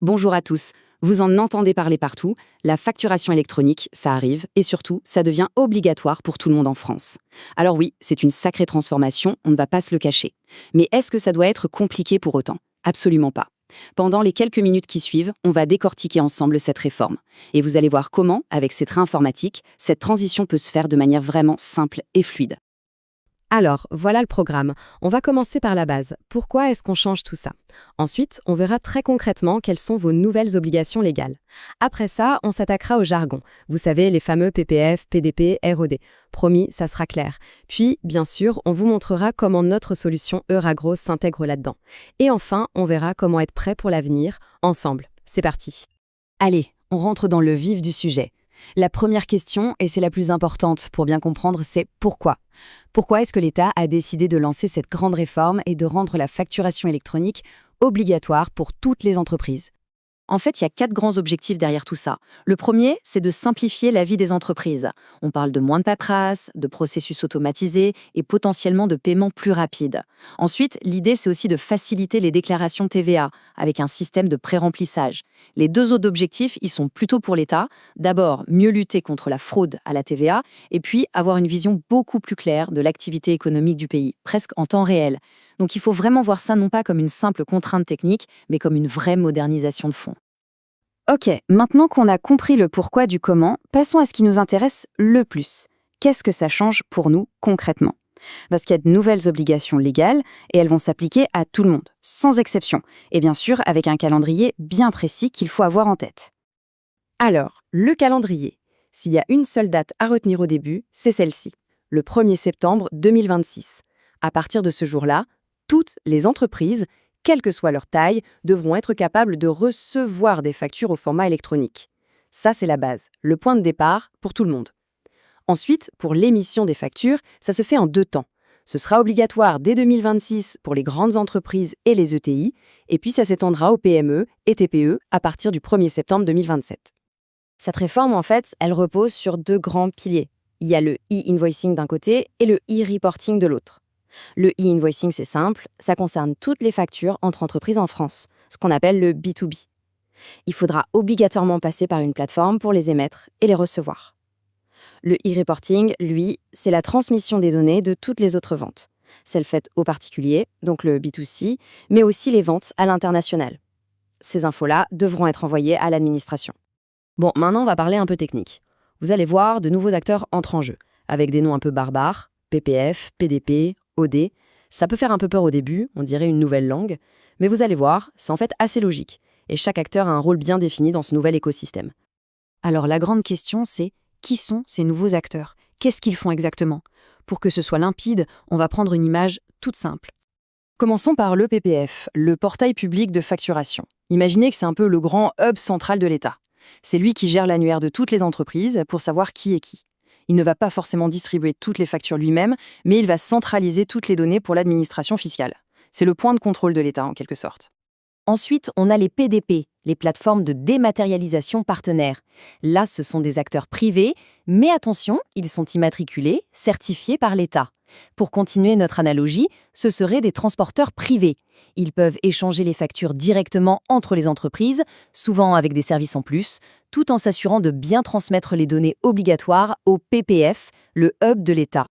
Bonjour à tous. Vous en entendez parler partout, la facturation électronique, ça arrive, et surtout, ça devient obligatoire pour tout le monde en France. Alors oui, c'est une sacrée transformation, on ne va pas se le cacher. Mais est-ce que ça doit être compliqué pour autant? Absolument pas. Pendant les quelques minutes qui suivent, on va décortiquer ensemble cette réforme. Et vous allez voir comment, avec ces trains informatiques, cette transition peut se faire de manière vraiment simple et fluide. Alors, voilà le programme. On va commencer par la base. Pourquoi est-ce qu'on change tout ça? Ensuite, on verra très concrètement quelles sont vos nouvelles obligations légales. Après ça, on s'attaquera au jargon. Vous savez, les fameux PPF, PDP, ROD. Promis, ça sera clair. Puis, bien sûr, on vous montrera comment notre solution Euragro s'intègre là-dedans. Et enfin, on verra comment être prêt pour l'avenir, ensemble. C'est parti. Allez, on rentre dans le vif du sujet. La première question, et c'est la plus importante pour bien comprendre, c'est pourquoi? Pourquoi est-ce que l'État a décidé de lancer cette grande réforme et de rendre la facturation électronique obligatoire pour toutes les entreprises? En fait, il y a 4 grands objectifs derrière tout ça. Le premier, c'est de simplifier la vie des entreprises. On parle de moins de paperasse, de processus automatisés et potentiellement de paiements plus rapides. Ensuite, l'idée, c'est aussi de faciliter les déclarations TVA avec un système de pré-remplissage. Les deux autres objectifs, ils sont plutôt pour l'État. D'abord, mieux lutter contre la fraude à la TVA et puis avoir une vision beaucoup plus claire de l'activité économique du pays, presque en temps réel. Donc il faut vraiment voir ça non pas comme une simple contrainte technique, mais comme une vraie modernisation de fond. Ok, maintenant qu'on a compris le pourquoi du comment, passons à ce qui nous intéresse le plus. Qu'est-ce que ça change pour nous concrètement? Parce qu'il y a de nouvelles obligations légales et elles vont s'appliquer à tout le monde, sans exception. Et bien sûr, avec un calendrier bien précis qu'il faut avoir en tête. Alors, le calendrier. S'il y a une seule date à retenir au début, c'est celle-ci, le 1er septembre 2026. À partir de ce jour-là, toutes les entreprises, quelle que soit leur taille, devront être capables de recevoir des factures au format électronique. Ça, c'est la base, le point de départ pour tout le monde. Ensuite, pour l'émission des factures, ça se fait en 2 temps. Ce sera obligatoire dès 2026 pour les grandes entreprises et les ETI, et puis ça s'étendra aux PME et TPE à partir du 1er septembre 2027. Cette réforme, en fait, elle repose sur 2 grands piliers. Il y a le e-invoicing d'un côté et le e-reporting de l'autre. Le e-invoicing, c'est simple, ça concerne toutes les factures entre entreprises en France, ce qu'on appelle le B2B. Il faudra obligatoirement passer par une plateforme pour les émettre et les recevoir. Le e-reporting, lui, c'est la transmission des données de toutes les autres ventes. Celles faites aux particuliers, donc le B2C, mais aussi les ventes à l'international. Ces infos-là devront être envoyées à l'administration. Bon, maintenant on va parler un peu technique. Vous allez voir, de nouveaux acteurs entrent en jeu, avec des noms un peu barbares, PPF, PDP, OD. Ça peut faire un peu peur au début, on dirait une nouvelle langue, mais vous allez voir, c'est en fait assez logique, et chaque acteur a un rôle bien défini dans ce nouvel écosystème. Alors la grande question, c'est qui sont ces nouveaux acteurs? Qu'est-ce qu'ils font exactement? Pour que ce soit limpide, on va prendre une image toute simple. Commençons par le PPF, le portail public de facturation. Imaginez que c'est un peu le grand hub central de l'État. C'est lui qui gère l'annuaire de toutes les entreprises pour savoir qui est qui. Il ne va pas forcément distribuer toutes les factures lui-même, mais il va centraliser toutes les données pour l'administration fiscale. C'est le point de contrôle de l'État, en quelque sorte. Ensuite, on a les PDP, les plateformes de dématérialisation partenaires. Là, ce sont des acteurs privés, mais attention, ils sont immatriculés, certifiés par l'État. Pour continuer notre analogie, ce seraient des transporteurs privés. Ils peuvent échanger les factures directement entre les entreprises, souvent avec des services en plus, tout en s'assurant de bien transmettre les données obligatoires au PPF, le hub de l'État.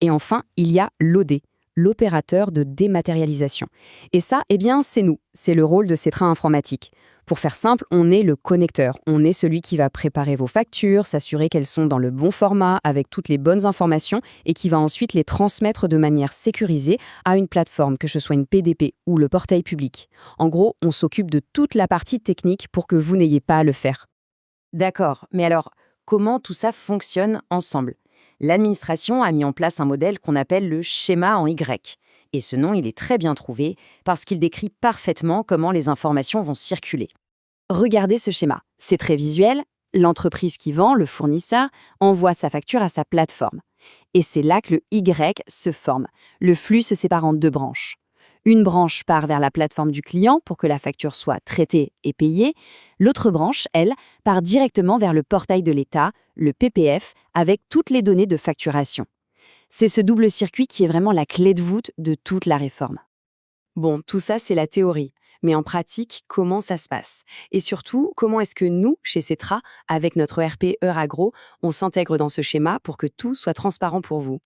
Et enfin, il y a l'OD, l'opérateur de dématérialisation. Et ça, eh bien, c'est nous, c'est le rôle de ces trains informatiques. Pour faire simple, on est le connecteur, on est celui qui va préparer vos factures, s'assurer qu'elles sont dans le bon format, avec toutes les bonnes informations, et qui va ensuite les transmettre de manière sécurisée à une plateforme, que ce soit une PDP ou le portail public. En gros, on s'occupe de toute la partie technique pour que vous n'ayez pas à le faire. D'accord, mais alors, comment tout ça fonctionne ensemble? L'administration a mis en place un modèle qu'on appelle le schéma en Y. Et ce nom, il est très bien trouvé parce qu'il décrit parfaitement comment les informations vont circuler. Regardez ce schéma, c'est très visuel. L'entreprise qui vend, le fournisseur, envoie sa facture à sa plateforme. Et c'est là que le Y se forme. Le flux se sépare en 2 branches. Une branche part vers la plateforme du client pour que la facture soit traitée et payée. L'autre branche, elle, part directement vers le portail de l'État, le PPF, avec toutes les données de facturation. C'est ce double circuit qui est vraiment la clé de voûte de toute la réforme. Bon, tout ça, c'est la théorie. Mais en pratique, comment ça se passe? Et surtout, comment est-ce que nous, chez Cetra, avec notre ERP Euragro, on s'intègre dans ce schéma pour que tout soit transparent pour vous?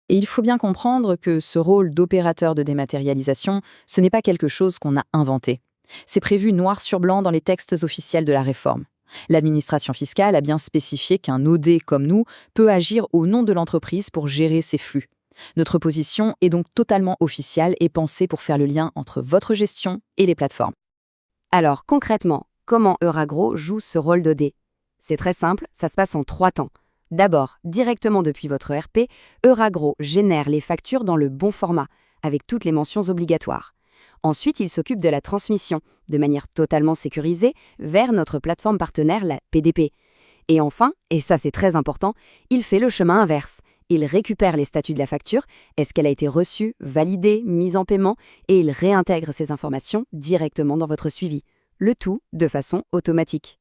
Et il faut bien comprendre que ce rôle d'opérateur de dématérialisation, ce n'est pas quelque chose qu'on a inventé. C'est prévu noir sur blanc dans les textes officiels de la réforme. L'administration fiscale a bien spécifié qu'un OD comme nous peut agir au nom de l'entreprise pour gérer ses flux. Notre position est donc totalement officielle et pensée pour faire le lien entre votre gestion et les plateformes. Alors, concrètement, comment Euragro joue ce rôle d'OD? C'est très simple, ça se passe en 3 temps. D'abord, directement depuis votre ERP, Euragro génère les factures dans le bon format, avec toutes les mentions obligatoires. Ensuite, il s'occupe de la transmission, de manière totalement sécurisée, vers notre plateforme partenaire, la PDP. Et enfin, et ça c'est très important, il fait le chemin inverse. Il récupère les statuts de la facture, est-ce qu'elle a été reçue, validée, mise en paiement, et il réintègre ces informations directement dans votre suivi. Le tout de façon automatique.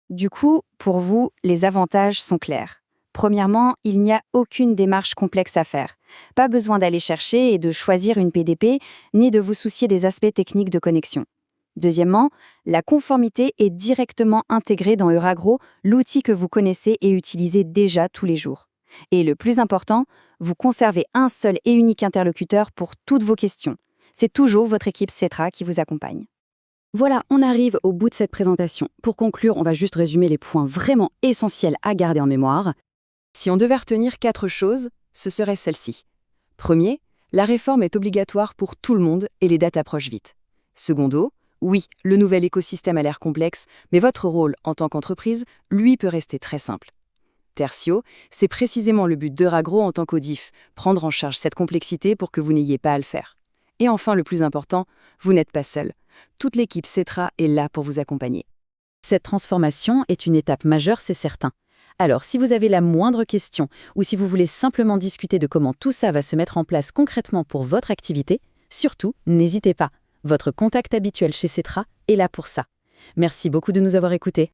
Du coup, pour vous, les avantages sont clairs. Premièrement, il n'y a aucune démarche complexe à faire. Pas besoin d'aller chercher et de choisir une PDP, ni de vous soucier des aspects techniques de connexion. Deuxièmement, la conformité est directement intégrée dans Euragro, l'outil que vous connaissez et utilisez déjà tous les jours. Et le plus important, vous conservez un seul et unique interlocuteur pour toutes vos questions. C'est toujours votre équipe Cetra qui vous accompagne. Voilà, on arrive au bout de cette présentation. Pour conclure, on va juste résumer les points vraiment essentiels à garder en mémoire. Si on devait retenir 4 choses, ce serait celle-ci. Premier, la réforme est obligatoire pour tout le monde et les dates approchent vite. Secondo, oui, le nouvel écosystème a l'air complexe, mais votre rôle en tant qu'entreprise, lui, peut rester très simple. Tertio, c'est précisément le but d'Euragro en tant qu'audif, prendre en charge cette complexité pour que vous n'ayez pas à le faire. Et enfin, le plus important, vous n'êtes pas seul. Toute l'équipe Cetra est là pour vous accompagner. Cette transformation est une étape majeure, c'est certain. Alors, si vous avez la moindre question ou si vous voulez simplement discuter de comment tout ça va se mettre en place concrètement pour votre activité, surtout, n'hésitez pas. Votre contact habituel chez Cetra est là pour ça. Merci beaucoup de nous avoir écoutés.